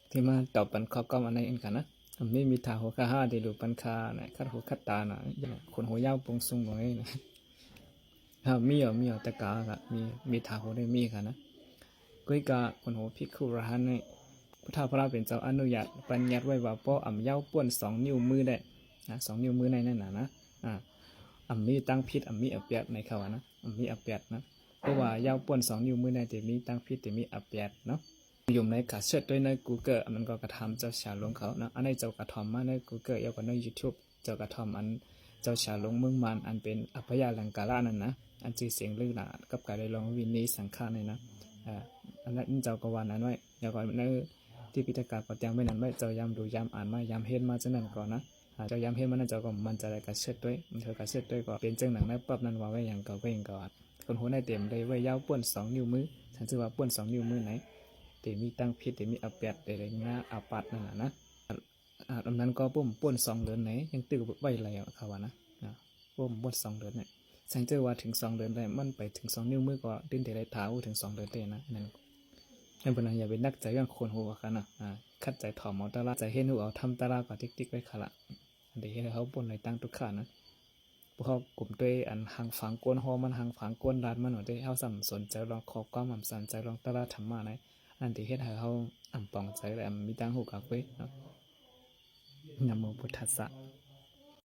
ที่มาตอบปันข้อก็มาในอันกันนะไม่มีทาหัวข้าห้าเดลูปันคาเนี่ยคัดหัวคัดตาหน่ะคนหัวยาวปงซุงบ่อยนะมีแต่กากะมีทาหัวได้มีค่ะนะกุ้ยกะคนหัวพิคุระหันเนี่ยพระพระเป็นเจ้าอนุญาตปัญญาไว้ว่าป้ออ่ำยาวป้วน2 นิ้วมือได้นะ2 นิ้วมือในนั่นนะอ่ำมีตั้งพิษอ่ำมีอับเปียดในเขานะอ่ำมีอับเปียดนะเพราะว่ายาวป้วน2 นิ้วมือในแต่มีตั้งพิษแต่มีอับเปียดเนาะอยู่ในกาเชิดด้วยใน Google มันก็กระทำเจ้าชาลงเขานะอันนี้เจ้ากระทำมาใน Google ยาวกว่าใน YouTube เจ้ากระทำอันเจ้าชาลงเมืองมันอันเป็นอัพยาลังกาลานั่นนะอันจือเสียงลือหนากับการได้ลองวินนี้สังฆาในนะอันนั้นเจ้ากวันนั้นไว้ยาวกว่าในที่พิธีการปฏิยังไม่นั้นไว้เจ้ายามดูยามอ่านมายามเห็นมาจังนั้นก่อนนะเจ้ายามเห็นมานั่นเจ้าก็มันจะได้กระเชิดด้วยมันเธอกระเชิดด้วยก็เป็นจังหนังในปั๊บนั้นว่าไว้อย่างเก่าไว้อย่างเก่าคนหัวในเต็มเลยไว้ยาวป้วน2 นิ้วมือฉันชื่อว่าป้วน2 นิ้วมือไหนแต่มีตั้งพิษแต่มีอับเปียดแต่อะไรเงี้ยอาปัดนั่นนะอันนั้นก็ปุ่มป้วน2 เดือนไหนยังตื้อไว้อะไรเขาว่านะปุ่มป้วน2 เดือนเนี่ยฉันเจอว่าถึง2 เดือนได้มันไปถึง2 นิ้วมือก็ดิ้นแต่ไรเท้าถึง2 เดือนได้นะนั่นยังเป็นอย่าเป็นนักใจเรื่องคนหัวกันนะคัดใจถ่อมเอาตาลาใจเห็นหัวเอาทำตาลาก็ติ๊กไว้ขละอันเดียวให้เขาป่นในตั้งทุกขานะพวกเขากลุ่มด้วยอันหางฝังก้นหอมันหางฝังก้นรัดมันหน่อยได้เขาสัมสนใจลองขอความมั่นสันใจลองตาลาทำมาไหนอันที่เฮ็ดให้เขาอ่ำปองใจและมีตั้งหูกับเว้ยนะโมพุทธัสสะ